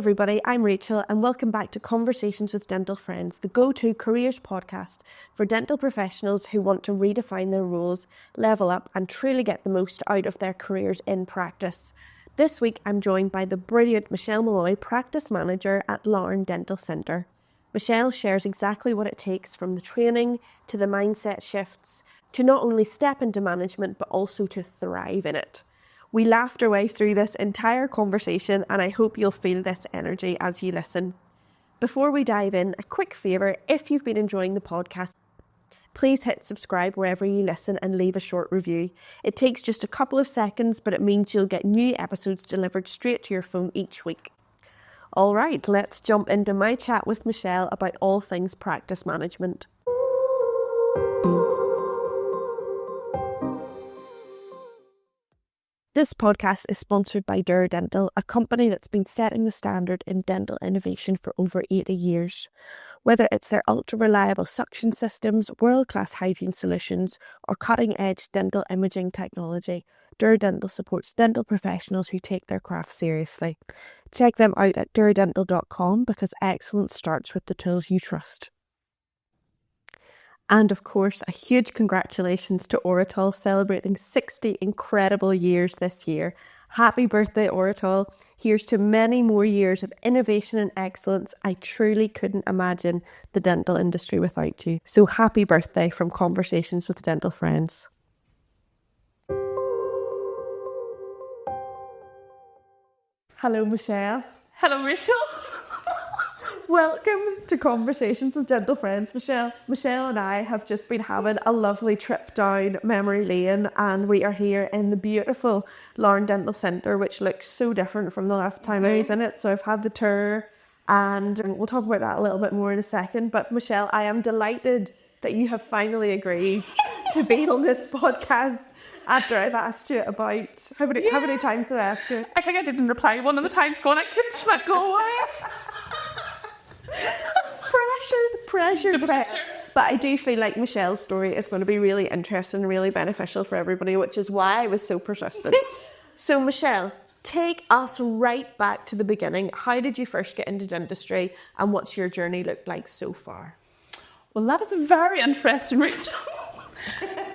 everybody, I'm Rachel and welcome back to Conversations with Dental Friends, the go-to careers podcast for dental professionals who want to redefine their roles, level up and truly get the most out of their careers in practice. This week I'm joined by the brilliant Michelle Molloy, Practice Manager at Larne Dental Centre. Michelle shares exactly what it takes from the training to the mindset shifts to not only step into management but also to thrive in it. We laughed our way through this entire conversation and I hope you'll feel this energy as you listen. Before we dive in, a quick favour, if you've been enjoying the podcast, please hit subscribe wherever you listen and leave a short review. It takes just a couple of seconds, but it means you'll get new episodes delivered straight to your phone each week. All right, let's jump into my chat with Michelle about all things practice management. This podcast is sponsored by Dürr Dental, a company that's been setting the standard in dental innovation for over 80 years. Whether it's their ultra-reliable suction systems, world-class hygiene solutions, or cutting-edge dental imaging technology, Dürr Dental supports dental professionals who take their craft seriously. Check them out at durdental.com because excellence starts with the tools you trust. And of course, a huge congratulations to Oratol celebrating 60 incredible years this year. Happy birthday, Oratol. Here's to many more years of innovation and excellence. I truly couldn't imagine the dental industry without you. So happy birthday from Conversations with Dental Friends. Hello, Michelle. Hello, Rachel. Welcome to Conversations with Dental Friends, Michelle. Michelle and I have just been having a lovely trip down memory lane and we are here in the beautiful Larne Dental Centre, which looks so different from the last time I was in it. So I've had the tour and we'll talk about that a little bit more in a second. But Michelle, I am delighted that you have finally agreed to be on this podcast after I've asked you about... How many times did I ask you? I think I didn't reply one of the times going, I couldn't let go away. Pressure. But I do feel like Michelle's story is going to be really interesting and really beneficial for everybody, which is why I was so persistent. So Michelle, take us right back to the beginning. How did you first get into dentistry and what's your journey looked like so far? Well, that is very interesting, Rachel.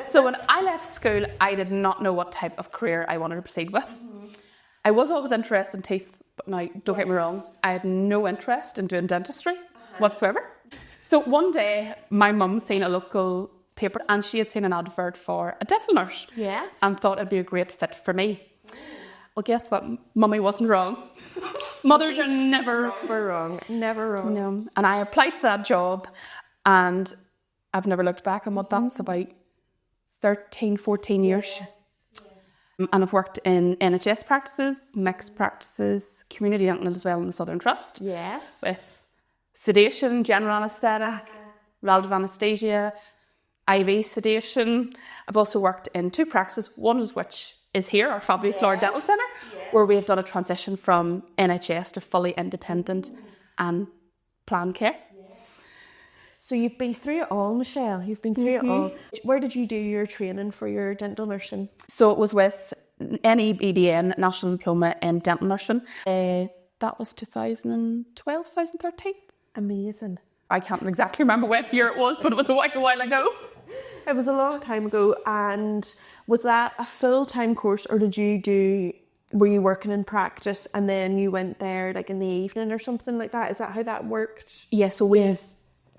So when I left school, I did not know what type of career I wanted to proceed with. I was always interested in teeth, but now, don't get me wrong, I had no interest in doing dentistry whatsoever. So one day, my mum seen a local paper and she had seen an advert for a dental nurse. Yes. And thought it'd be a great fit for me. Well, guess what? Mummy wasn't wrong. Mothers are never wrong. Never wrong. No. And I applied for that job and I've never looked back on what that's about 13, 14 years. Yes. And I've worked in NHS practices, mixed practices, community dental as well in the Southern Trust. Yes. With sedation, general anaesthetic, relative anaesthesia, IV sedation. I've also worked in two practices, one of which is here, our fabulous Larne Dental Centre, where we've done a transition from NHS to fully independent and planned care. So you've been through it all, Michelle. You've been through it all. Where did you do your training for your dental nursing? So it was with NEBDN, National Diploma in Dental Nursing. That was 2012, 2013. Amazing. I can't exactly remember what year it was, but it was a while ago. It was a long time ago. And was that a full-time course or were you working in practice and then you went there like in the evening or something like that? Is that how that worked? Yeah, so we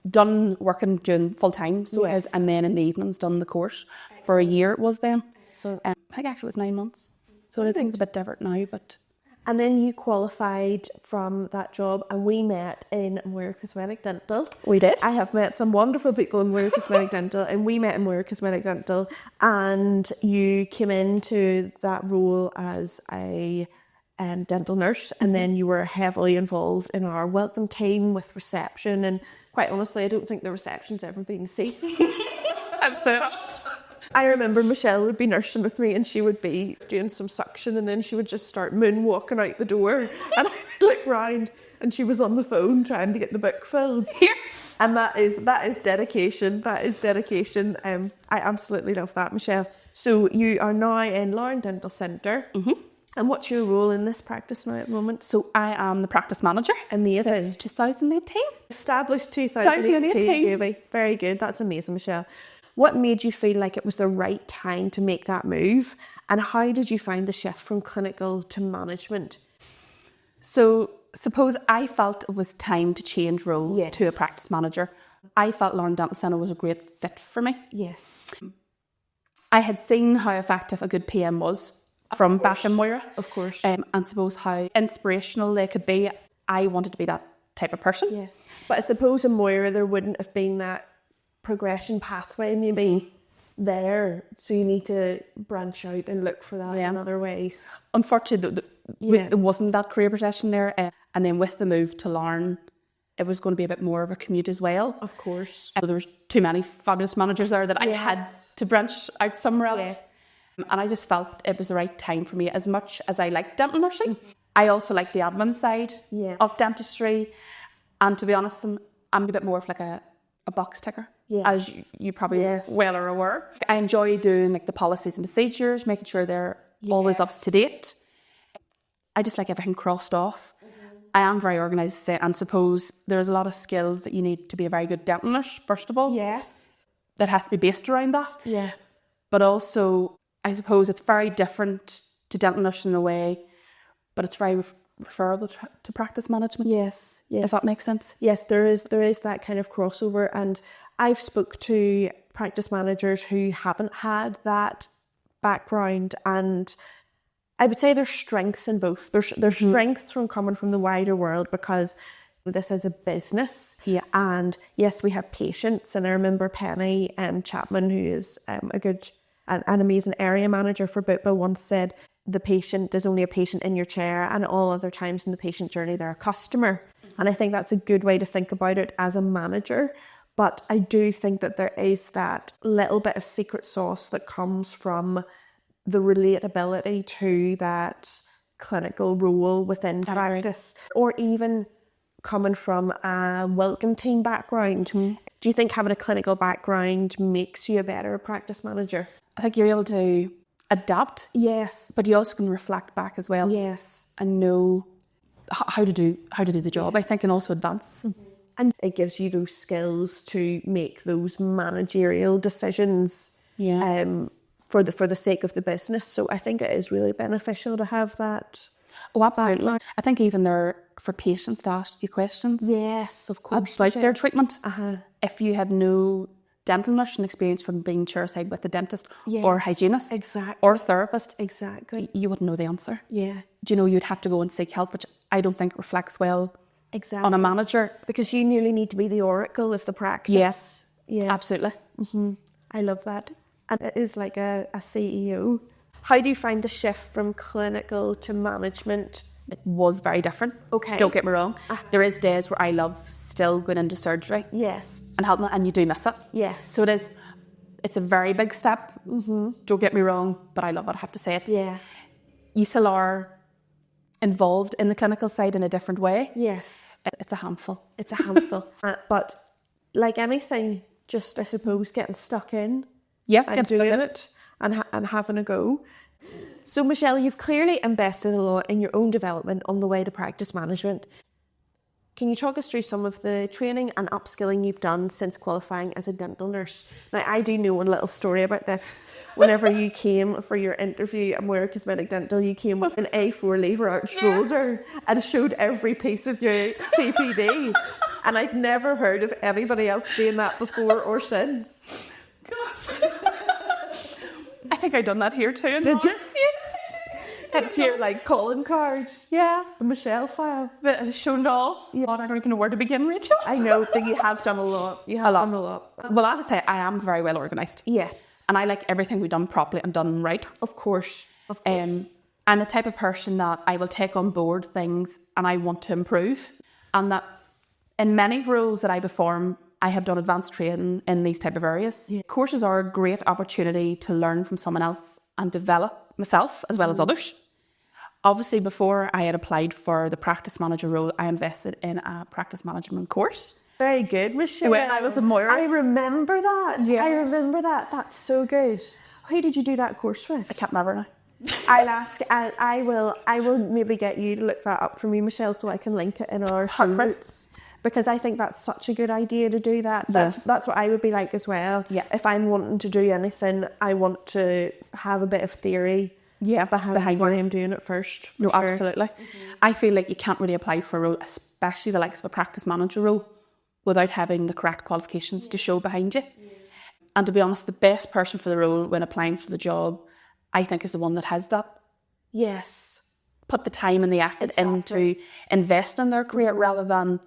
done working during full time, so it is, and then in the evenings done the course. Excellent. For a year it was then. So I think actually it was 9 months. So I think it's a bit different now, but... And then you qualified from that job and we met in Moyer Cosmetic Dental. We did. I have met some wonderful people in Moyer Cosmetic Dental and we met in Moyer Cosmetic Dental and you came into that role as a dental nurse and then you were heavily involved in our welcome team with reception and quite honestly I don't think the reception's ever been seen. I've said it. I remember Michelle would be nursing with me and she would be doing some suction and then she would just start moonwalking out the door and I'd look round and she was on the phone trying to get the book filled. Yes. And that is dedication. That is dedication. I absolutely love that, Michelle. So you are now in Larne Dental Centre And what's your role in this practice now at the moment? So I am the practice manager. Amazing. Since 2018. Established 2018, baby. Very good. That's amazing, Michelle. What made you feel like it was the right time to make that move? And how did you find the shift from clinical to management? So suppose I felt it was time to change role to a practice manager. I felt Lauren Dental Centre was a great fit for me. Yes. I had seen how effective a good PM was from back in Moira. Of course. And suppose how inspirational they could be. I wanted to be that type of person. Yes. But I suppose in Moira there wouldn't have been that progression pathway maybe there. So you need to branch out and look for that in other ways. Unfortunately, there wasn't that career progression there. And then with the move to Larne, it was going to be a bit more of a commute as well. Of course. There was too many fabulous managers there that I had to branch out somewhere else. Yes. And I just felt it was the right time for me. As much as I liked dental nursing, I also like the admin side of dentistry. And to be honest, I'm a bit more of like a box ticker, as you probably well are aware. I enjoy doing like the policies and procedures, making sure they're always up to date. I just like everything crossed off. I am very organised, and suppose there's a lot of skills that you need to be a very good dental nurse, first of all. Yes. That has to be based around that. Yeah. But also, I suppose it's very different to dental nursing in a way, but it's very referable to practice management. Yes. If that makes sense. Yes, there is that kind of crossover, and I've spoke to practice managers who haven't had that background, and I would say there's strengths in both. There's strengths from coming from the wider world because this is a business. Yeah. And yes, we have patients, and I remember Penny Chapman, who is a good an amazing area manager for Bupa, once said the patient is only a patient in your chair, and all other times in the patient journey they're a customer. And I think that's a good way to think about it as a manager. But I do think that there is that little bit of secret sauce that comes from the relatability to that clinical role within practice, or even coming from a welcome team background. Do you think having a clinical background makes you a better practice manager? I think you're able to adapt. Yes. But you also can reflect back as well. Yes. And know how to do the job, I think, and also advance. And it gives you those skills to make those managerial decisions for the sake of the business. So I think it is really beneficial to have that. Oh, absolutely. I think even there for patients to ask you questions. Yes, of course. About their treatment. If you had no dental nursing experience from being chairside with the dentist or hygienist or therapist, you wouldn't know the answer. Yeah. Do you know, you'd have to go and seek help, which I don't think reflects well on a manager. Because you nearly need to be the oracle of the practice. Yes. Yeah. Absolutely. I love that. And it is like a CEO. How do you find the shift from clinical to management? It was very different. Okay. Don't get me wrong. There is days where I love still going into surgery. Yes. And helping, and you do miss it. Yes. So it's a very big step. Don't get me wrong, but I love it, I have to say it. Yeah. You still are involved in the clinical side in a different way. Yes. It's a handful. It's a handful. But like anything, just I suppose getting stuck in. Yeah. And doing it and having a go. So Michelle, you've clearly invested a lot in your own development on the way to practice management. Can you talk us through some of the training and upskilling you've done since qualifying as a dental nurse? Now, I do know one little story about this. Whenever you came for your interview at Moira Cosmetic Dental, you came with an A4 lever arch folder and showed every piece of your CPD. And I've never heard of anybody else doing that before or since. I think I done that here too. Did you? It's your like calling cards. Yeah. The Michelle file. But I showed it all. Yeah. I don't even know where to begin, Rachel. I know that you have done a lot. You have done a lot. Well, as I say, I am very well organised. Yes. And I like everything we've done properly and done right. Of course. I'm the type of person that I will take on board things and I want to improve. And that in many roles that I perform, I have done advanced training in these type of areas. Yeah. Courses are a great opportunity to learn from someone else and develop myself as well as others. Obviously, before I had applied for the practice manager role, I invested in a practice management course. Very good, Michelle. When I was in Moira. I remember that. Yeah. I remember that. That's so good. Who did you do that course with? I can't remember now. I'll ask. I will maybe get you to look that up for me, Michelle, so I can link it in our show notes. Because I think that's such a good idea to do that. That's what I would be like as well. Yeah. If I'm wanting to do anything, I want to have a bit of theory. Behind why I'm doing it first. No, absolutely. I feel like you can't really apply for a role, especially the likes of a practice manager role, without having the correct qualifications to show behind you. And to be honest, the best person for the role when applying for the job, I think, is the one that has that. Yes. Put the time and the effort into invest in their career rather than...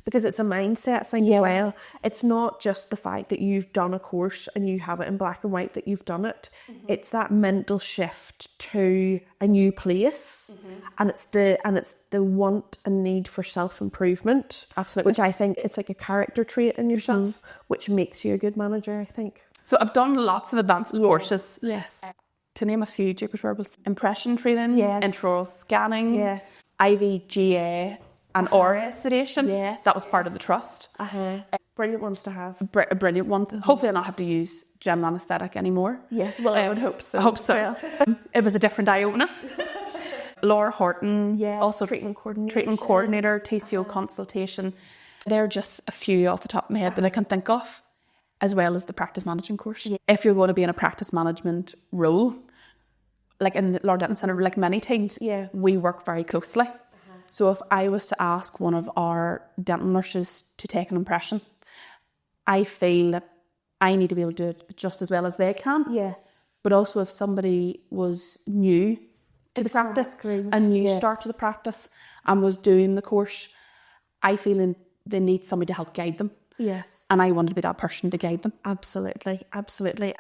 Because it's a mindset thing as well. It's not just the fact that you've done a course and you have it in black and white that you've done it. It's that mental shift to a new place, and it's the want and need for self-improvement. Absolutely. Which I think it's like a character trait in yourself, which makes you a good manager, I think. So I've done lots of advanced courses. Yes. To name a few, Jupiter's Wearables, impression training, intraoral scanning, IVGA, and aura sedation. Yes. That was part of the trust. Brilliant ones to have. A brilliant one. Hopefully I'll not have to use general anaesthetic anymore. Yes, well, I would hope so. I hope so. It was a different eye-opener. Laura Horton, also treatment coordinator, TCO consultation. They're just a few off the top of my head that I can think of, as well as the practice management course. If you're going to be in a practice management role, like in the Lord Denton Centre, like many teams, we work very closely. So if I was to ask one of our dental nurses to take an impression, I feel that I need to be able to do it just as well as they can. Yes. But also if somebody was new to the practice, a new start to the practice and was doing the course, I feel they need somebody to help guide them. Yes. And I wanted to be that person to guide them. Absolutely.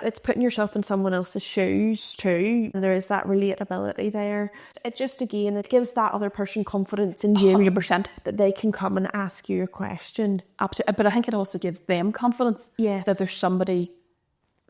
It's putting yourself in someone else's shoes too. There is that relatability there. It just, again, it gives that other person confidence in you. 100%. That they can come and ask you a question. Absolutely. But I think it also gives them confidence that there's somebody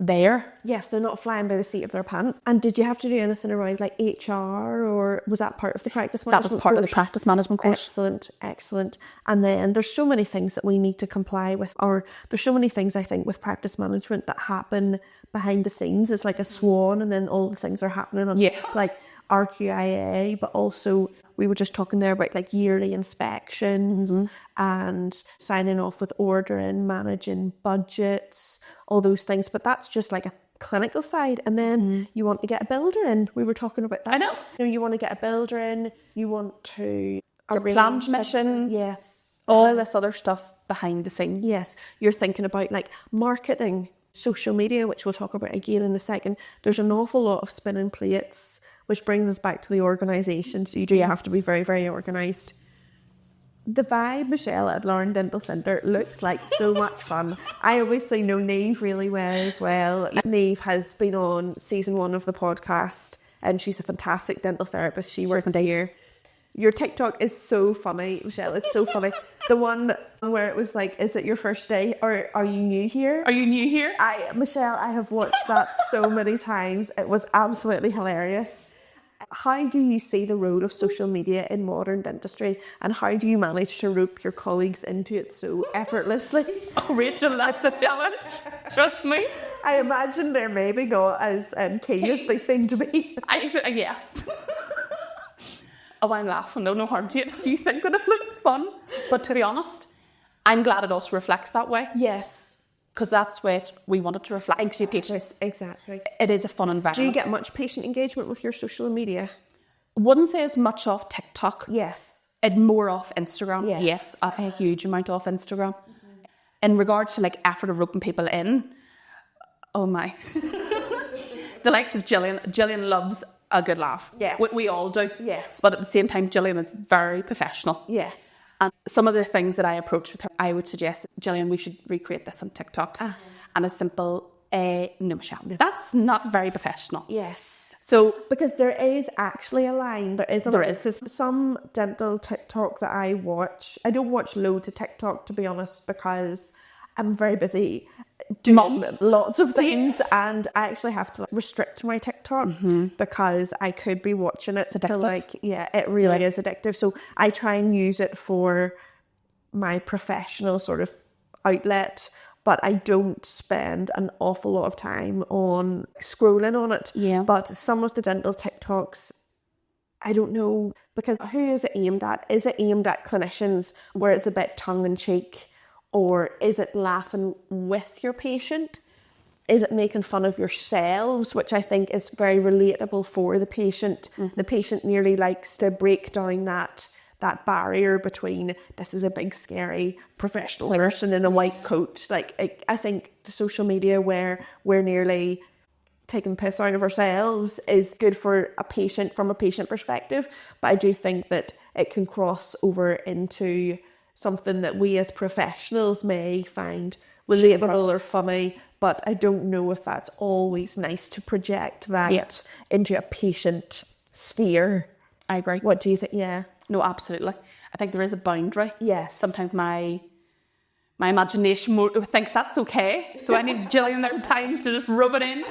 there. Yes, they're not flying by the seat of their pants. And did you have to do anything around like HR, or was that part of the practice management That was part of the practice management course. Excellent. And then there's so many things that we need to comply with, or there's so many things I think with practice management that happen behind the scenes. It's like a swan, and then all the things are happening on like RQIA, but also we were just talking there about like yearly inspections and signing off with ordering, managing budgets, all those things. But that's just like a clinical side. And then you want to get a builder in. We were talking about that. I know. You want to get a builder in. You want to planned mission. Yes. All this other stuff behind the scenes. Yes. You're thinking about like marketing, social media, which we'll talk about again in a second. There's an awful lot of spinning plates, which brings us back to the organisation. So you do have to be very, very organised. The vibe, Michelle, at Lauren Dental Centre looks like so much fun. I obviously know Niamh really well as well. Niamh has been on season 1 of the podcast, and she's a fantastic dental therapist. She works here. Your TikTok is so funny, Michelle. It's so funny. The one where it was like, is it your first day, or are you new here? Are you new here? Michelle, I have watched that so many times. It was absolutely hilarious. How do you see the role of social media in modern dentistry, and how do you manage to rope your colleagues into it so effortlessly? Oh, Rachel, that's a challenge. Trust me. I imagine they're maybe not as keen as they seem to be. Yeah. Oh, I'm laughing. No harm to it. Do you think that it looks fun? But to be honest, I'm glad it also reflects that way. Yes. Because that's where we want it to reflect to patients. Exactly. It is a fun environment. Do you get much patient engagement with your social media? Wouldn't say as much off TikTok. Yes. And more off Instagram. Yes. A huge amount off Instagram. In regards to like effort of roping people in, oh my. The likes of Gillian. Gillian loves a good laugh. Yes. We all do. Yes. But at the same time, Gillian is very professional. Yes. And some of the things that I approach with her, I would suggest, Gillian, we should recreate this on TikTok. And a simple, no, Michelle, that's not very professional. Yes. So, because there is actually a line. There is. There's some dental TikTok that I watch. I don't watch loads of TikTok, to be honest, because I'm very busy doing lots of things, and I actually have to restrict my TikTok because I could be watching it to like, it really is addictive. So I try and use it for my professional sort of outlet, but I don't spend an awful lot of time on scrolling on it. Yeah. But some of the dental TikToks, I don't know, because who is it aimed at? Is it aimed at clinicians where it's a bit tongue-in-cheek, or is it laughing with your patient? Is it making fun of yourselves, which I think is very relatable for the patient. The patient nearly likes to break down that barrier between this is a big scary professional person in a white coat. Like I think the social media where we're nearly taking piss out of ourselves is good for a patient from a patient perspective, but I do think that it can cross over into something that we as professionals may find relatable or funny, but I don't know if that's always nice to project that into a patient sphere. I agree. What do you think? Yeah. No, absolutely. I think there is a boundary. Yes. Sometimes my imagination thinks that's okay. So I need Gillian there times to just rub it in.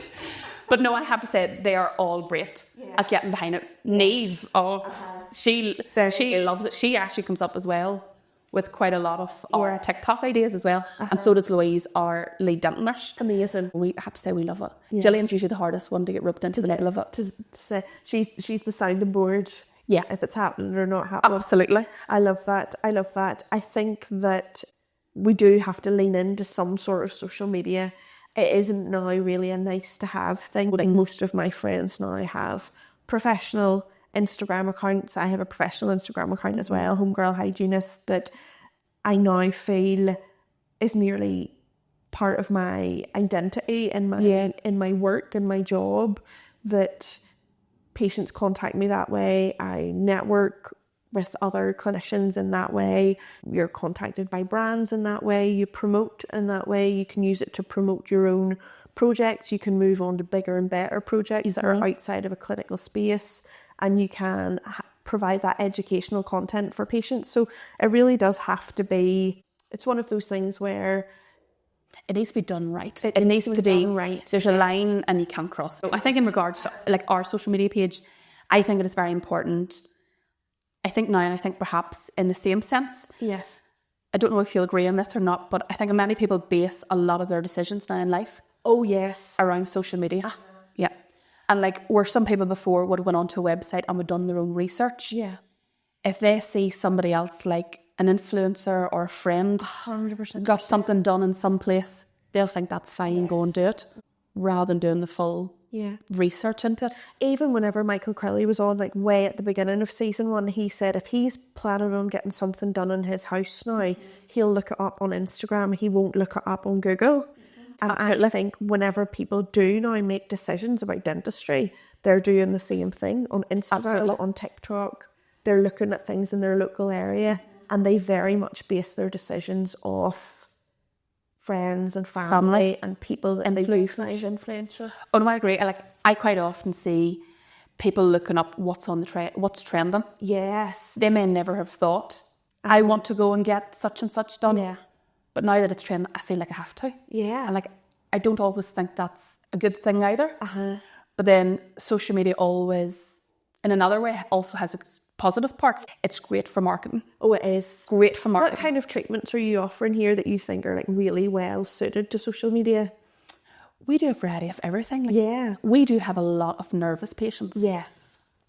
But no, I have to say they are all great as getting behind it. Neve, she loves it. She actually comes up as well with quite a lot of our TikTok ideas as well. And so does Louise, our lead dental nurse. Amazing. We have to say we love it. Yeah. Gillian's usually the hardest one to get roped into the middle of it. To say she's the sounding board. Yeah. If it's happening or not happening. Absolutely. I love that. I think that we do have to lean into some sort of social media. It isn't now really a nice to have thing. Like most of my friends now have professional Instagram accounts. I have a professional Instagram account as well, Homegirl Hygienist, that I now feel is nearly part of my identity in my work and my job, that patients contact me that way. I network with other clinicians in that way. You're contacted by brands in that way. You promote in that way. You can use it to promote your own projects. You can move on to bigger and better projects that are outside of a clinical space, and you can provide that educational content for patients. So it really does have to be, it's one of those things where it needs to be done right. It needs to be done right. There's a line and you can't cross it. So I think in regards to like our social media page, I think it is very important. I think now, and I think perhaps in the same sense. Yes. I don't know if you'll agree on this or not, but I think many people base a lot of their decisions now in life. Oh, yes. Around social media. Yeah. And like where some people before would have went onto a website and would done their own research. Yeah. If they see somebody else like an influencer or a friend 100% got something done in some place, they'll think that's fine, go and do it, rather than doing the full research into it. Even whenever Michael Crowley was on, like way at the beginning of season 1, he said if he's planning on getting something done in his house now, he'll look it up on Instagram. He won't look it up on Google. And I think whenever people do now make decisions about dentistry, they're doing the same thing on Instagram, on TikTok. They're looking at things in their local area, and they very much base their decisions off friends and family and people that influential. Oh no, I agree. I quite often see people looking up what's on the what's trending. Yes. They may never have thought, I want to go and get such and such done. Yeah. But now that it's trending, I feel like I have to. Yeah. And like, I don't always think that's a good thing either. But then social media always, in another way, also has its positive parts. It's great for marketing. Oh, it is. Great for marketing. What kind of treatments are you offering here that you think are like really well suited to social media? We do a variety of everything. We do have a lot of nervous patients. Yeah.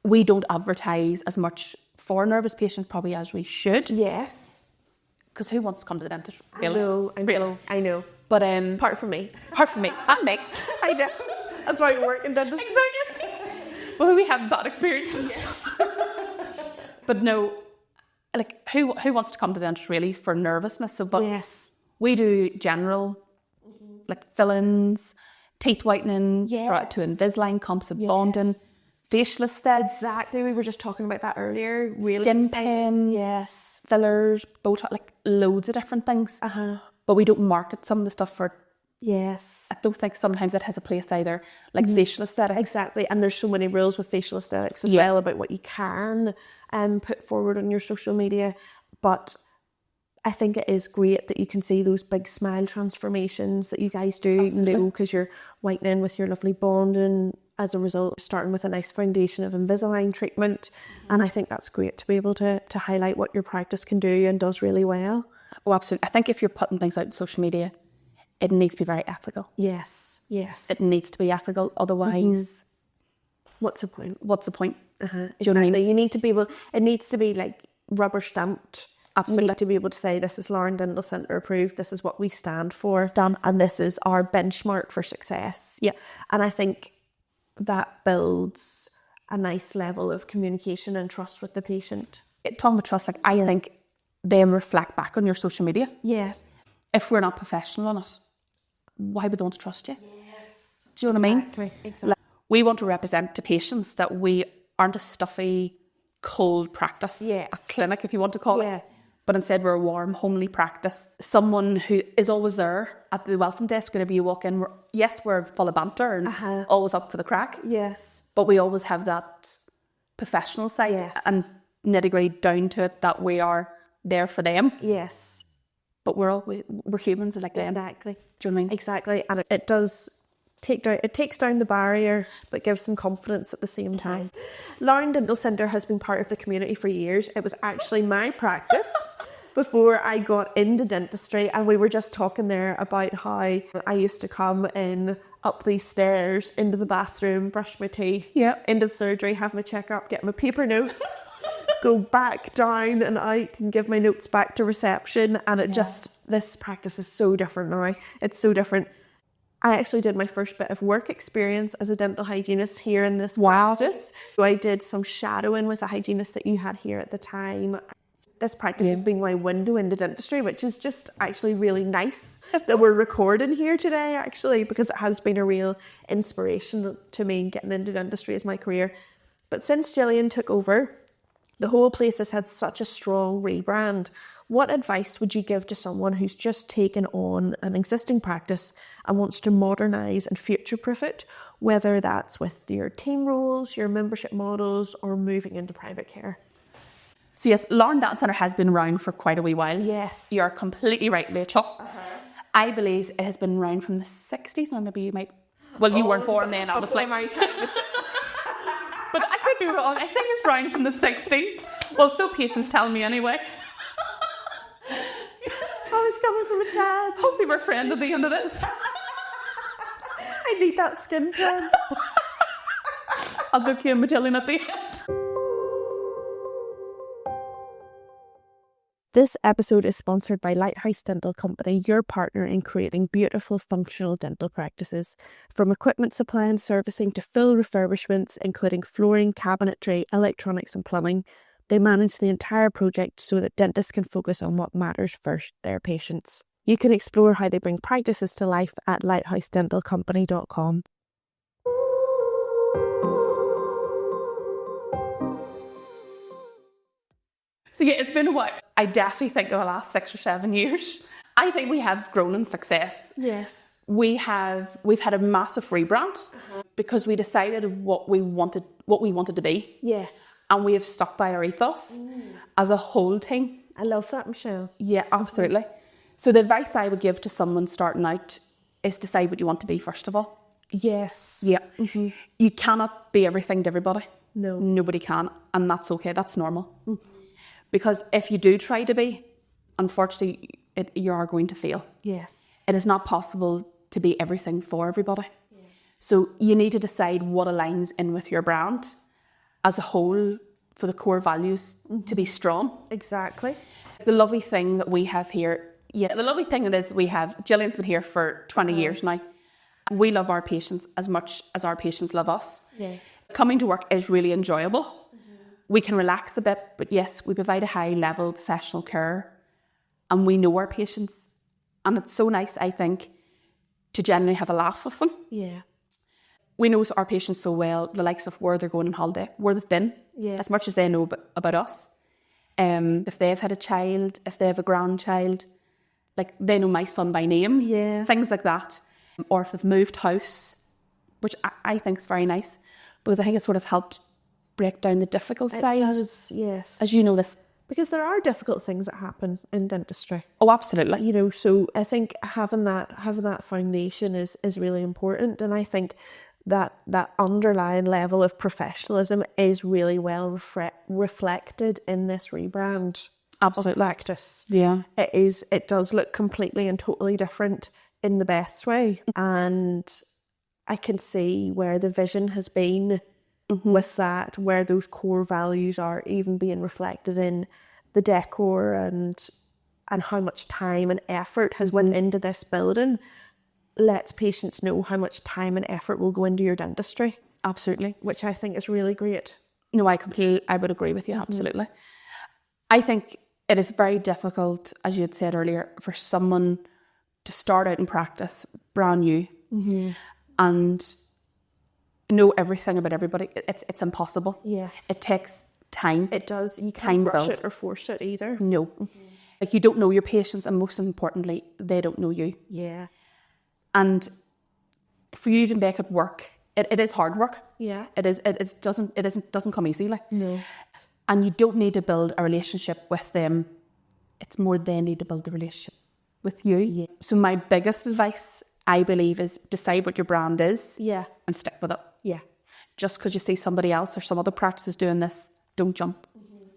We don't advertise as much for nervous patients probably as we should. Yes. Because who wants to come to the dentist? Really? I know. But apart from me. And me. I know. That's why we work in dentistry. Exactly. Well, we have bad experiences. But no, like who wants to come to the dentist really for nervousness? So, but we do general, like fill-ins, teeth whitening, to Invisalign, composite bonding, facial aesthetics. Exactly. We were just talking about that earlier. Really. Skin pen. Yes. Fillers, Botox, like loads of different things. But we don't market some of the stuff for. Yes. I don't think sometimes it has a place either, like facial aesthetics. Exactly. And there's so many rules with facial aesthetics as well about what you can put forward on your social media. But I think it is great that you can see those big smile transformations that you guys do, you know, because you're whitening with your lovely bonding as a result, starting with a nice foundation of Invisalign treatment. And I think that's great to be able to highlight what your practice can do and does really well. Oh, absolutely. I think if you're putting things out on social media, it needs to be very ethical. Yes. It needs to be ethical. Otherwise, What's the point? what's the point? Do you know what I Exactly. mean? You need to be able, it needs to be like rubber stamped. Absolutely. You need to be able to say, this is Lauren Dental Centre approved, this is what we stand for, and this is our benchmark for success. Yeah. And I think that builds a nice level of communication and trust with the patient. Talking about trust, like I think they reflect back on your social media. Yes. If we're not professional on it, why would they want to trust you? Yes. Do you know what I mean? Exactly. Like, we want to represent to patients that we aren't a stuffy, cold practice, a clinic if you want to call it. But instead we're a warm, homely practice. Someone who is always there at the welcome desk whenever you walk in. We're full of banter and always up for the crack. Yes. But we always have that professional side and nitty-gritty down to it, that we are there for them. Yes. But we're humans like them. Exactly. Do you know what I mean? Exactly. And it does takes down the barrier, but gives some confidence at the same time. Lauren Dental Centre has been part of the community for years. It was actually my practice before I got into dentistry, and we were just talking there about how I used to come in up these stairs into the bathroom, brush my teeth, into the surgery, have my checkup, get my paper notes, go back down and out and give my notes back to reception. And this practice is so different now. It's so different. I actually did my first bit of work experience as a dental hygienist here in this practice. So I did some shadowing with a hygienist that you had here at the time. This practice has been my window into dentistry, which is just actually really nice that we're recording here today, actually, because it has been a real inspiration to me getting into dentistry as my career. But since Gillian took over, the whole place has had such a strong rebrand. What advice would you give to someone who's just taken on an existing practice and wants to modernise and future-proof it, whether that's with your team roles, your membership models, or moving into private care? So yes, Lauren Dental Centre has been around for quite a wee while. Yes. You're completely right, Rachel. I believe it has been around from the 60s, and maybe you might... Well, you weren't born then, obviously. But I could be wrong. I think it's around from the 60s. Well, so patients tell me anyway. Oh, it's coming from a child. Hopefully we're friends at the end of this. I need that skin plan. I'll book you a Matillion at the end. This episode is sponsored by Lighthouse Dental Company, your partner in creating beautiful, functional dental practices. From equipment supply and servicing to full refurbishments, including flooring, cabinetry, electronics and plumbing, they manage the entire project so that dentists can focus on what matters first, their patients. You can explore how they bring practices to life at lighthousedentalcompany.com. So yeah, it's been a while. I definitely think of the last 6 or 7 years. I think we have grown in success. Yes. We've had a massive rebrand because we decided what we wanted to be. Yeah. And we have stuck by our ethos as a whole team. I love that, Michelle. Yeah, absolutely. So the advice I would give to someone starting out is decide what you want to be first of all. Yes. Yeah. You cannot be everything to everybody. No. Nobody can. And that's okay. That's normal. Because if you do try to be, unfortunately, you are going to fail. Yes. It is not possible to be everything for everybody. Yeah. So you need to decide what aligns in with your brand as a whole for the core values to be strong. Exactly. The lovely thing that we have here, Gillian's been here for 20 years now. We love our patients as much as our patients love us. Yes. Coming to work is really enjoyable. We can relax a bit, but yes, we provide a high level of professional care and we know our patients. And it's so nice, I think, to genuinely have a laugh with them. Yeah. We know our patients so well, the likes of where they're going on holiday, where they've been, as much as they know about us. If they've had a child, if they have a grandchild, like they know my son by name, things like that. Or if they've moved house, which I think is very nice, because I think it sort of helped break down the difficult sides. Yes. As you know this. Because there are difficult things that happen in dentistry. Oh, absolutely. You know, so I think having that foundation is really important. And I think that underlying level of professionalism is really well reflected in this rebrand of Lactus. Yeah. It does look completely and totally different in the best way. And I can see where the vision has been with that, where those core values are even being reflected in the decor and how much time and effort has went into this building. Lets patients know how much time and effort will go into your dentistry. Absolutely. Which I think is really great. No, I would agree with you, absolutely. I think it is very difficult, as you had said earlier, for someone to start out in practice brand new and know everything about everybody. It's impossible. Yes. It takes time. It does. You can't rush build. it or force it either. No. Like, you don't know your patients, and most importantly, they don't know you. Yeah. And for you to make it work, it is hard work. Yeah. It doesn't come easy. Like. No. And you don't need to build a relationship with them. It's more they need to build the relationship with you. Yeah. So my biggest advice, I believe, is decide what your brand is. Yeah. And stick with it. Yeah. Just because you see somebody else or some other practices doing this, don't jump.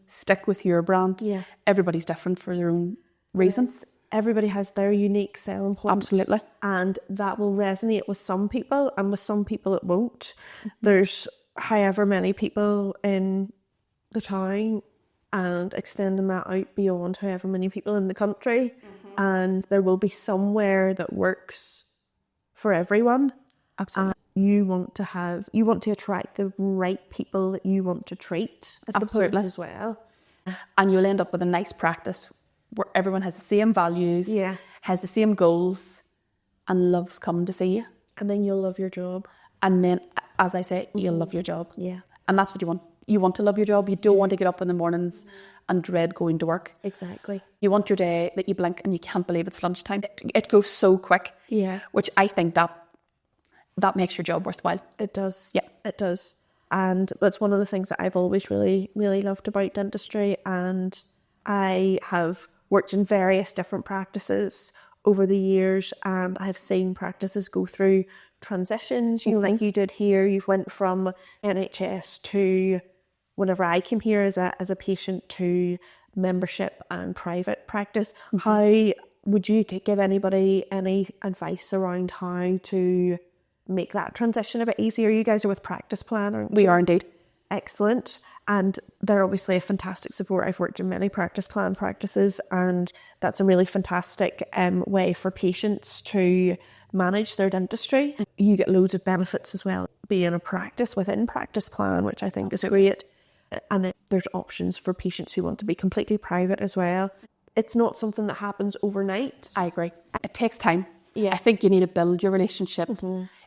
Stick with your brand. Yeah. Everybody's different for their own reasons. Everybody has their unique selling point. Absolutely. And that will resonate with some people, and with some people it won't. There's however many people in the town, and extending that out beyond however many people in the country, and there will be somewhere that works for everyone. Absolutely. And you want to attract the right people that you want to treat, I suppose, Absolutely. as well. And you'll end up with a nice practice where everyone has the same values, has the same goals, and loves coming to see you. And then you'll love your job. And then, as I say, you'll love your job. Yeah. And that's what you want. You want to love your job. You don't want to get up in the mornings and dread going to work. Exactly. You want your day that you blink and you can't believe it's lunchtime. It goes so quick. Yeah. Which I think that makes your job worthwhile. It does. Yeah. It does. And that's one of the things that I've always really, really loved about dentistry. And I have worked in various different practices over the years, and I've seen practices go through transitions, like you did here. You've went from NHS to, whenever I came here as a patient, to membership and private practice. How would you give anybody any advice around how to make that transition a bit easier? You guys are with Practice Plan, aren't you? We are indeed. Excellent. And they're obviously a fantastic support. I've worked in many Practice Plan practices, and that's a really fantastic way for patients to manage their dentistry. You get loads of benefits as well, being a practice within Practice Plan, which I think is great. And there's options for patients who want to be completely private as well. It's not something that happens overnight. I agree. It takes time. Yeah. I think you need to build your relationship.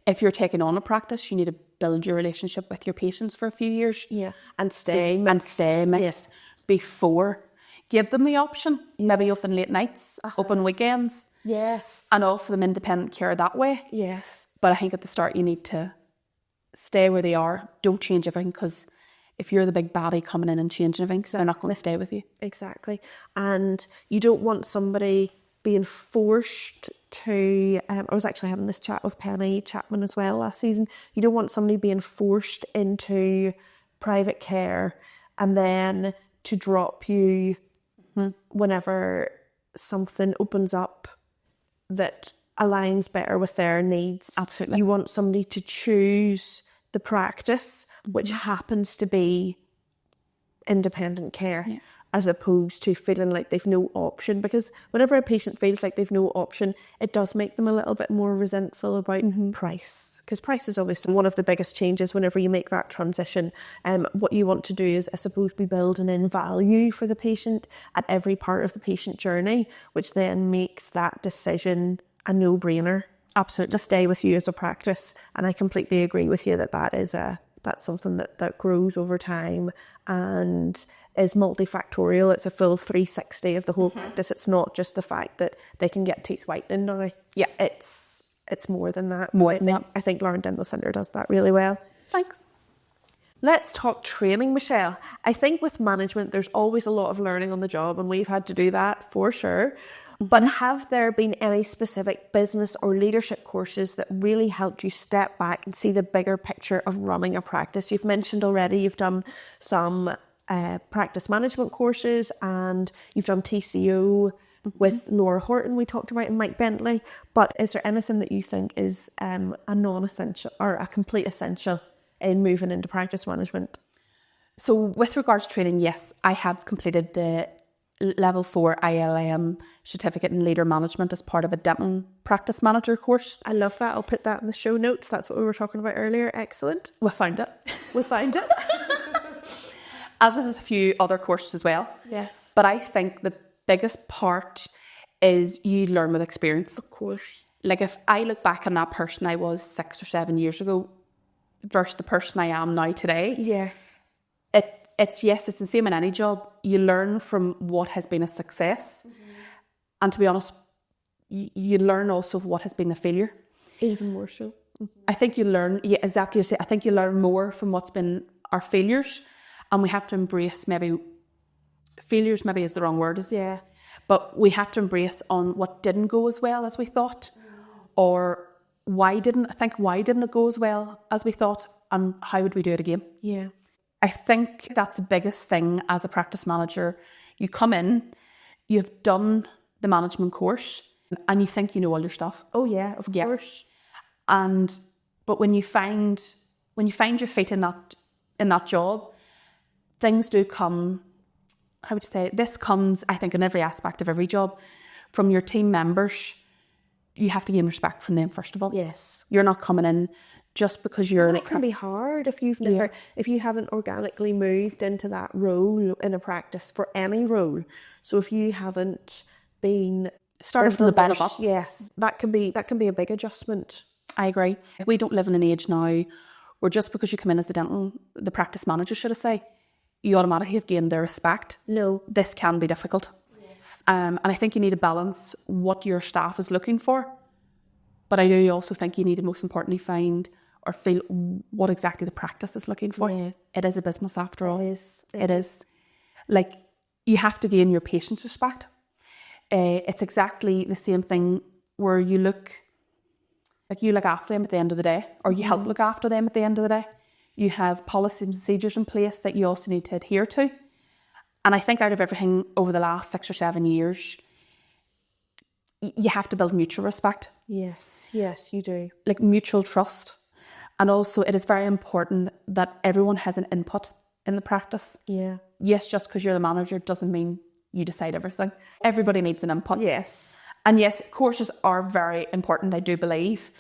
If you're taking on a practice, you need to build your relationship with your patients for a few years. Yeah. And stay mixed before. Give them the option. Maybe open late nights, open weekends. Yes. And offer them independent care that way. Yes. But I think at the start you need to stay where they are. Don't change everything, because if you're the big baddie coming in and changing everything, they're not going to stay with you. Exactly. And you don't want somebody being forced to, I was actually having this chat with Penny Chapman as well last season. You don't want somebody being forced into private care and then to drop you whenever something opens up that aligns better with their needs. Absolutely. You want somebody to choose the practice, which happens to be independent care, as opposed to feeling like they've no option. Because whenever a patient feels like they've no option, it does make them a little bit more resentful about price. Because price is obviously one of the biggest changes whenever you make that transition. What you want to do is, I suppose, be building in value for the patient at every part of the patient journey, which then makes that decision a no-brainer. Absolutely. To stay with you as a practice. And I completely agree with you that that's something that grows over time and is multifactorial. It's a full 360 of the whole practice. It's not just the fact that they can get teeth whitening now. Yeah. It's more than that. I think Lauren Dental Centre does that really well. Thanks. Let's talk training, Michelle. I think with management, there's always a lot of learning on the job, and we've had to do that for sure. But have there been any specific business or leadership courses that really helped you step back and see the bigger picture of running a practice? You've mentioned already you've done some practice management courses and you've done TCO. with Laura Horton we talked about and Mike Bentley. But is there anything that you think is a non-essential or a complete essential in moving into practice management? So with regards to training, yes, I have completed the Level 4 ILM certificate in leader management as part of a dental practice manager course. I love that. I'll put that in the show notes. That's what we were talking about earlier. Excellent. We found it. We found it. As it has a few other courses as well. Yes. But I think the biggest part is you learn with experience. Of course. Like if I look back on that person I was 6 or 7 years ago versus the person I am now today. Yeah. It's the same in any job. You learn from what has been a success. And to be honest, you learn also what has been a failure. Even more so. I think you learn, yeah, exactly. I think you learn more from what's been our failures. And we have to embrace failures maybe is the wrong word. Yeah. But we have to embrace on what didn't go as well as we thought. Or why didn't it go as well as we thought? And how would we do it again? Yeah. I think that's the biggest thing as a practice manager. You come in, you've done the management course, and you think you know all your stuff. Oh yeah, of course. But when you find your feet in that job, things do come. How would you say? This comes, I think, in every aspect of every job. From your team members, you have to gain respect from them first of all. Yes. You're not coming in just because you're. It can be hard if if you haven't organically moved into that role in a practice for any role. So if you haven't been started from the bottom up, yes, that can be a big adjustment. I agree. We don't live in an age now where just because you come in as the practice manager, should I say, you automatically have gained their respect. No, this can be difficult. Yes. And I think you need to balance what your staff is looking for, but I do also think you need to most importantly find or feel what exactly the practice is looking for. Yeah. It is a business after all. It is. Like, you have to gain your patient's respect. It's exactly the same thing where you look after them at the end of the day, or you help look after them at the end of the day. You have policies and procedures in place that you also need to adhere to. And I think out of everything over the last 6 or 7 years, you have to build mutual respect. Yes, you do. Like mutual trust. And also it is very important that everyone has an input in the practice. Yeah. Yes, just because you're the manager doesn't mean you decide everything. Everybody needs an input. Yes. And yes, courses are very important, I do believe.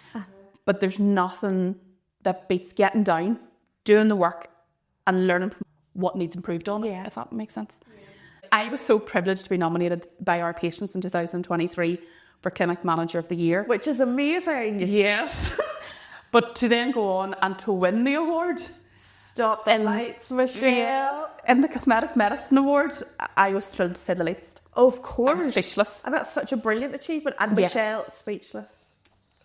But there's nothing that beats getting down, doing the work and learning what needs improved on it, if that makes sense. Yeah. I was so privileged to be nominated by our patients in 2023 for Clinic Manager of the Year. Which is amazing. Yes. But to then go on and to win the award. Stop the lights, Michelle. Yeah. In the Cosmetic Medicine Award, I was thrilled to say the least. Of course. I'm speechless. And that's such a brilliant achievement. And Michelle, speechless.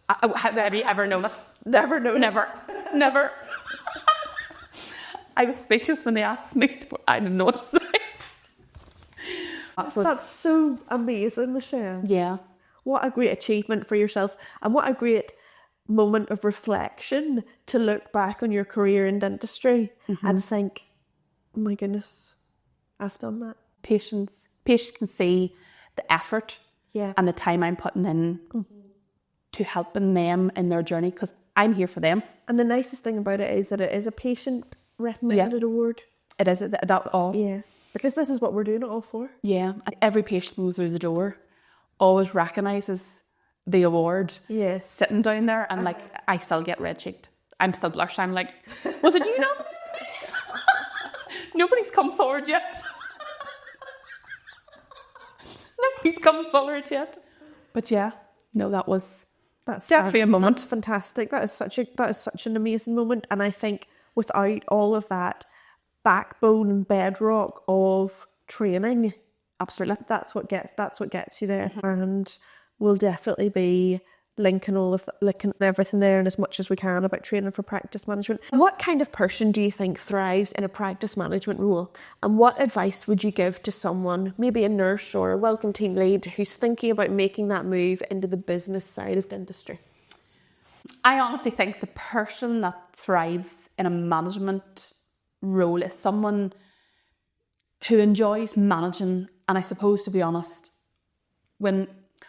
Have you ever known it? Never known. Never. I was speechless when they asked me. I didn't know what to say. That's so amazing, Michelle. Yeah. What a great achievement for yourself. And what a great moment of reflection to look back on your career in dentistry and think, oh my goodness, I've done that. Patients can see the effort and the time I'm putting in to helping them in their journey, because I'm here for them. And the nicest thing about it is that it is a patient recommended award. It is that all. Yeah, because this is what we're doing it all for. Yeah, and every patient who goes through the door always recognises the award. Yes, sitting down there, and like I still get red cheeked. I'm still blush. I'm like, was it you now? Nobody's come forward yet. Nobody's come forward yet. But yeah, no, that's definitely a moment. That's fantastic. That is such an amazing moment. And I think without all of that backbone and bedrock of training, absolutely, that's what gets you there. And we'll definitely be linking everything there and as much as we can about training for practice management. What kind of person do you think thrives in a practice management role? And what advice would you give to someone, maybe a nurse or a welcome team lead, who's thinking about making that move into the business side of dentistry? I honestly think the person that thrives in a management role is someone who enjoys managing, and I suppose, to be honest,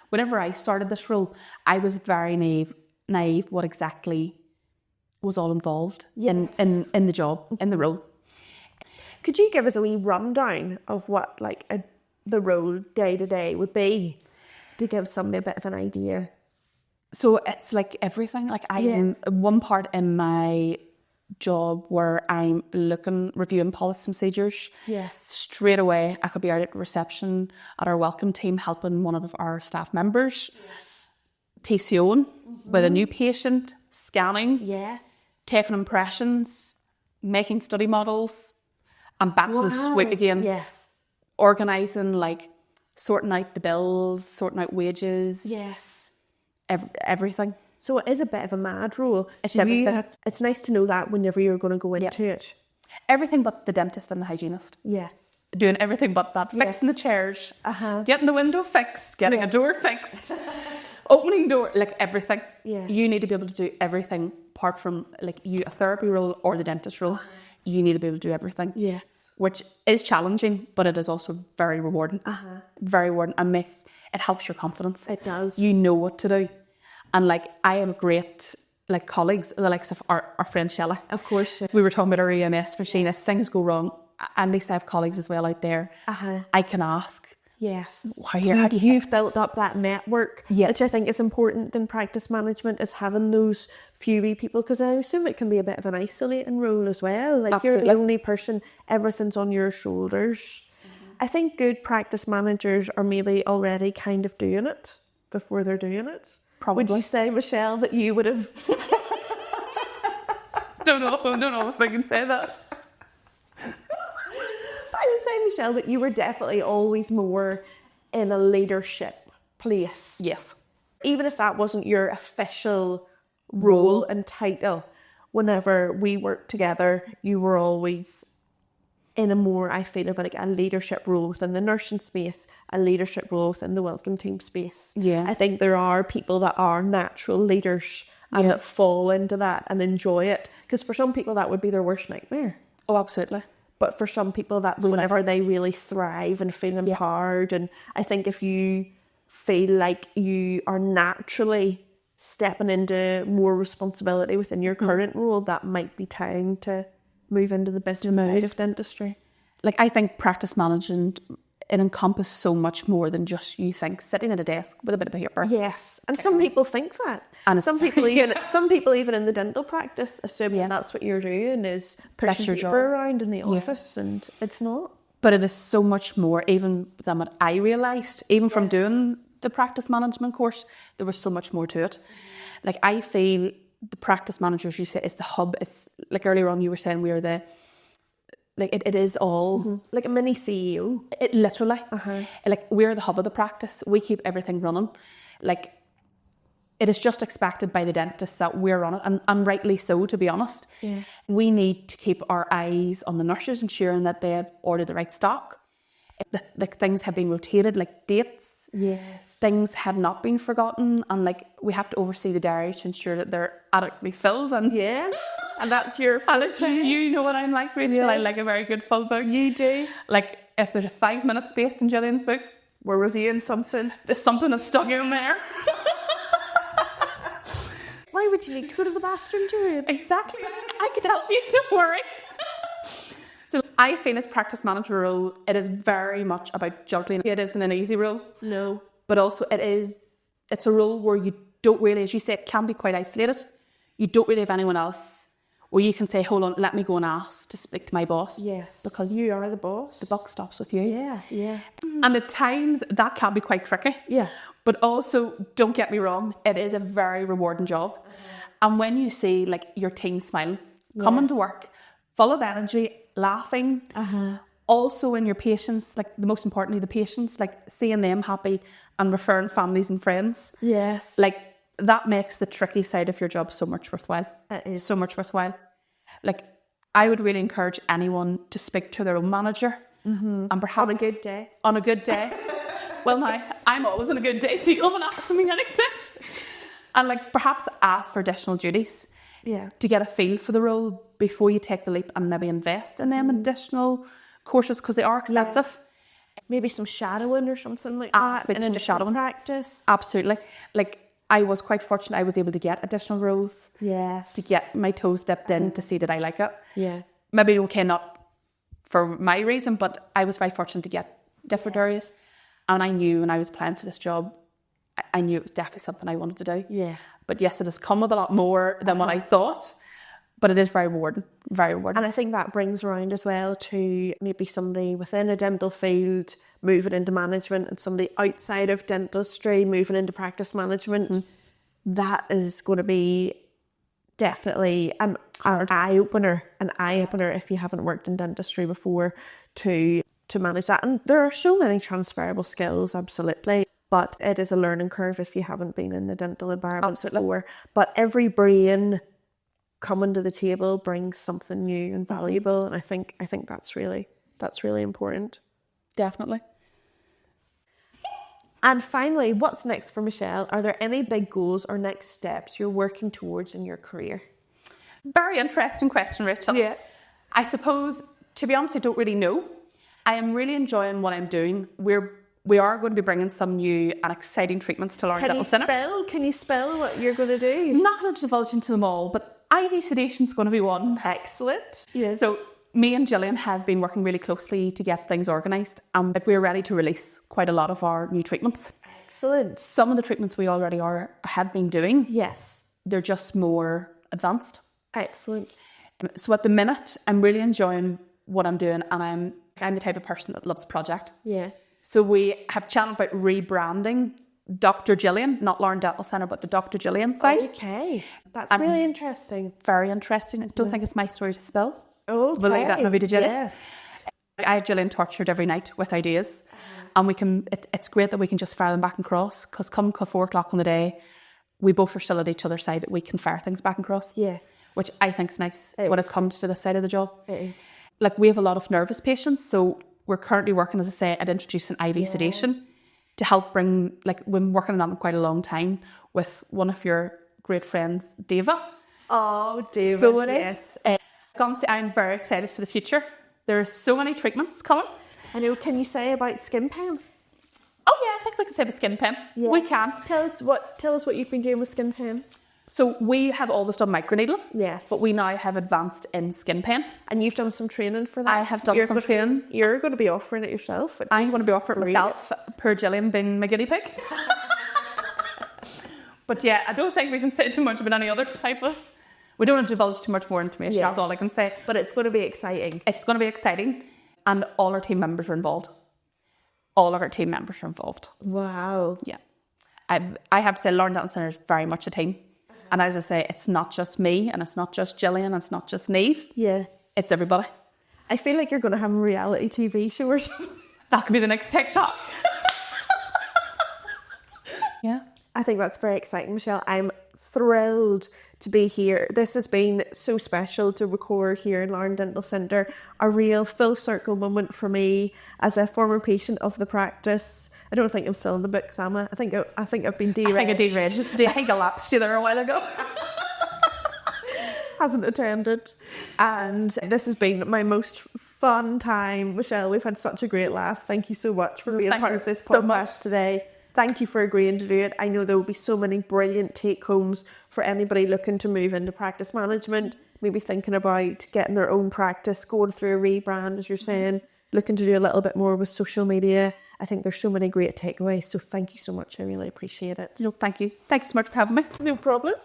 whenever I started this role, I was very naive what exactly was all involved in the job, in the role. Could you give us a wee rundown of what the role day to day would be, to give somebody a bit of an idea? So it's like everything. Like I am one part in my job where I'm reviewing policy procedures. Yes. Straight away, I could be out at reception at our welcome team helping one of our staff members. Yes. TCOing with a new patient, scanning, Yeah. taking impressions, making study models, and back to the sweep again. Yes. Organising, like sorting out the bills, sorting out wages. Yes. Everything. So it is a bit of a mad role. It's everything. It's nice to know that whenever you're going to go into it. Everything but the dentist and the hygienist. Yeah. Doing everything but that. Fixing the chairs. Getting the window fixed. Getting a door fixed. Opening door. Like everything. Yes. You need to be able to do everything apart from a therapy role or the dentist role. You need to be able to do everything. Yeah. Which is challenging, but it is also very rewarding. Very rewarding. And it helps your confidence. It does. You know what to do. And I have great colleagues, the likes of our friend Shella. Of course. We were talking about our EMS machine. As things go wrong, at least I have colleagues as well out there. I can ask. Yes. How do You've built up that network, which I think is important in practice management, is having those few wee people, because I assume it can be a bit of an isolating role as well. Like Absolutely. You're the only person, everything's on your shoulders. I think good practice managers are maybe already kind of doing it before they're doing it. Probably. Would you say, Michelle, that you would have? Don't know if I can say that. I would say, Michelle, that you were definitely always more in a leadership place. Yes. Even if that wasn't your official role and title, whenever we worked together, you were always in a more, I feel, of a leadership role within the nursing space, a leadership role within the welcome team space. Yeah. I think there are people that are natural leaders and that fall into that and enjoy it. Because for some people, that would be their worst nightmare. Oh, absolutely. But for some people, that's whenever they really thrive and feel empowered. And I think if you feel like you are naturally stepping into more responsibility within your current role, that might be time to move into the business side of dentistry. I think practice management, it encompasses so much more than just you think sitting at a desk with a bit of paper. Yes, and some people think that. And some people even in the dental practice assume that's what you're doing is pushing your paper job around in the office, and it's not. But it is so much more, even than what I realised, even from doing the practice management course, there was so much more to it. I feel the practice managers, you say, is the hub. It's earlier on you were saying we are the, it is all. Like a mini CEO. It literally. We're the hub of the practice. We keep everything running. It is just expected by the dentists that we're on it, and rightly so, to be honest. Yeah. We need to keep our eyes on the nurses, ensuring that they have ordered the right stock. Things have been rotated, dates. Yes. Things have not been forgotten, and we have to oversee the diaries to ensure that they're adequately filled. And yes, and that's your. You know what I'm like, Rachel. Yes. I like a very good full book. You do. If there's a 5-minute space in Gillian's book, we're reviewing something. There's something that's stuck in there. Why would you need to go to the bathroom, Julian? Exactly. I could help you. Don't worry. So I feel this practice manager role, it is very much about juggling. It isn't an easy role. No. But also it's a role where you don't really, as you say, it can be quite isolated. You don't really have anyone else where you can say, hold on, let me go and ask to speak to my boss. Yes. Because you are the boss. The buck stops with you. Yeah. And at times that can be quite tricky. Yeah. But also, don't get me wrong, it is a very rewarding job. And when you see your team smiling, coming to work, full of energy, laughing, also in your patients, the most importantly, the patients, seeing them happy and referring families and friends. Yes. That makes the tricky side of your job so much worthwhile. It is. So much worthwhile. I would really encourage anyone to speak to their own manager. And perhaps on a good day. On a good day. Well, now, I'm always on a good day, so you come and ask me anything. And perhaps ask for additional duties. Yeah. To get a feel for the role before you take the leap and maybe invest in them additional courses, because they are expensive. Maybe some shadowing or something like that in a different shadowing practice. Absolutely. Like, I was quite fortunate I was able to get additional roles. Yes. To get my toes dipped in to see that I like it. Yeah. Maybe, okay, not for my reason, but I was very fortunate to get different areas. And I knew when I was applying for this job, I knew it was definitely something I wanted to do. Yeah. But yes, it has come with a lot more than what I thought. But it is very rewarding, very rewarding. And I think that brings around as well to maybe somebody within a dental field moving into management and somebody outside of dentistry moving into practice management. And that is going to be definitely an eye-opener if you haven't worked in dentistry before to manage that. And there are so many transferable skills, absolutely. But it is a learning curve if you haven't been in the dental environment before. But every brain coming to the table brings something new and valuable, and I think that's really important. Definitely. And finally, what's next for Michelle? Are there any big goals or next steps you're working towards in your career? Very interesting question, Rachel. Yeah. I suppose, to be honest, I don't really know. I am really enjoying what I'm doing. We are going to be bringing some new and exciting treatments to Lauren Dental Centre. Can you spell what you're going to do? Not going to divulge into them all, but IV sedation is going to be one. Excellent. Yes. So me and Gillian have been working really closely to get things organised, and we're ready to release quite a lot of our new treatments. Excellent. Some of the treatments we already have been doing. Yes. They're just more advanced. Excellent. So at the minute, I'm really enjoying what I'm doing, and I'm the type of person that loves a project. Yeah. So we have chatted about rebranding Dr. Gillian, not Lauren Dental Centre, but the Dr. Gillian side. Okay. That's really interesting. Very interesting. I don't think it's my story to spill. Oh, We'll leave that maybe to Gillian. Yes. I have Gillian tortured every night with ideas, and we can. It's great that we can just fire them back and cross, because come 4 o'clock on the day, we both are still at each other's side, that we can fire things back and cross. Yeah. Which I think is nice when it comes to this side of the job. It is. Like, we have a lot of nervous patients, so we're currently working, as I say, at introducing IV sedation to help bring, like, we've been working on that quite a long time with one of your great friends, Deva. Oh, David, So yes. Honestly, I'm very excited for the future. There are so many treatments coming. I know, can you say about skin pen? Oh yeah, I think we can say about skin pen. Yeah. We can. Tell us what you've been doing with skin pen. So we have always done microneedling. Yes. But we now have advanced in skin pen. And you've done some training for that? I have done some training. You're going to be offering it yourself. I'm going to be offering it myself, per Gillian being my guinea pig. But yeah, I don't think we can say too much about any other type of... We don't want to divulge too much more information, that's all I can say. But it's going to be exciting. It's going to be exciting, and all our team members are involved. All of our team members are involved. Wow. Yeah. I have to say, Lauren Dental Centre is very much a team. And as I say, it's not just me, and it's not just Gillian, and it's not just Niamh. Yeah. It's everybody. I feel like you're going to have a reality TV show or something. That could be the next TikTok. Yeah. I think that's very exciting, Michelle. I'm thrilled to be here. This has been so special to record here in Lauren Dental Centre. A real full circle moment for me as a former patient of the practice. I don't think I'm still in the books, am I? I think I've been dereg. I think I lapsed you there a while ago. Hasn't attended. And this has been my most fun time. Michelle, we've had such a great laugh. Thank you so much for being part of this podcast today. Thank you for agreeing to do it. I know there will be so many brilliant take-homes for anybody looking to move into practice management, maybe thinking about getting their own practice, going through a rebrand, as you're saying, looking to do a little bit more with social media. I think there's so many great takeaways. So thank you so much. I really appreciate it. No, thank you. Thank you so much for having me. No problem.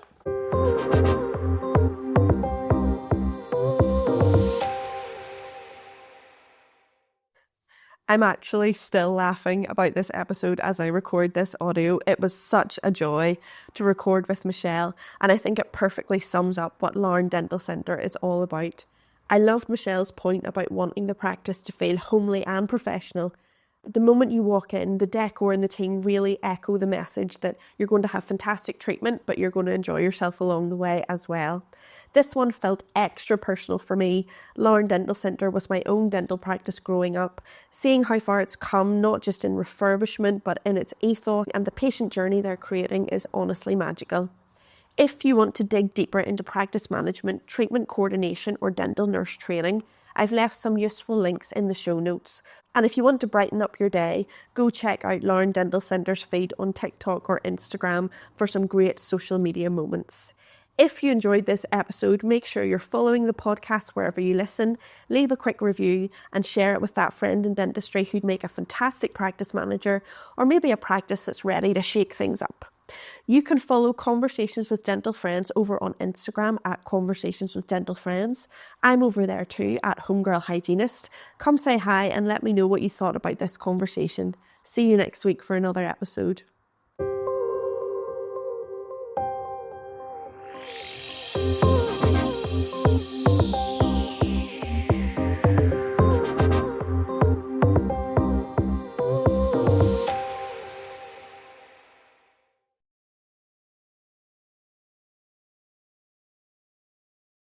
I'm actually still laughing about this episode as I record this audio. It was such a joy to record with Michelle, and I think it perfectly sums up what Lauren Dental Centre is all about. I loved Michelle's point about wanting the practice to feel homely and professional. The moment you walk in, the decor and the team really echo the message that you're going to have fantastic treatment, but you're going to enjoy yourself along the way as well. This one felt extra personal for me. Lauren Dental Centre was my own dental practice growing up. Seeing how far it's come, not just in refurbishment, but in its ethos and the patient journey they're creating is honestly magical. If you want to dig deeper into practice management, treatment coordination or dental nurse training, I've left some useful links in the show notes. And if you want to brighten up your day, go check out Lauren Dental Centre's feed on TikTok or Instagram for some great social media moments. If you enjoyed this episode, make sure you're following the podcast wherever you listen, leave a quick review and share it with that friend in dentistry who'd make a fantastic practice manager, or maybe a practice that's ready to shake things up. You can follow Conversations with Dental Friends over on Instagram at Conversations with Dental Friends. I'm over there too at Homegirl Hygienist. Come say hi and let me know what you thought about this conversation. See you next week for another episode.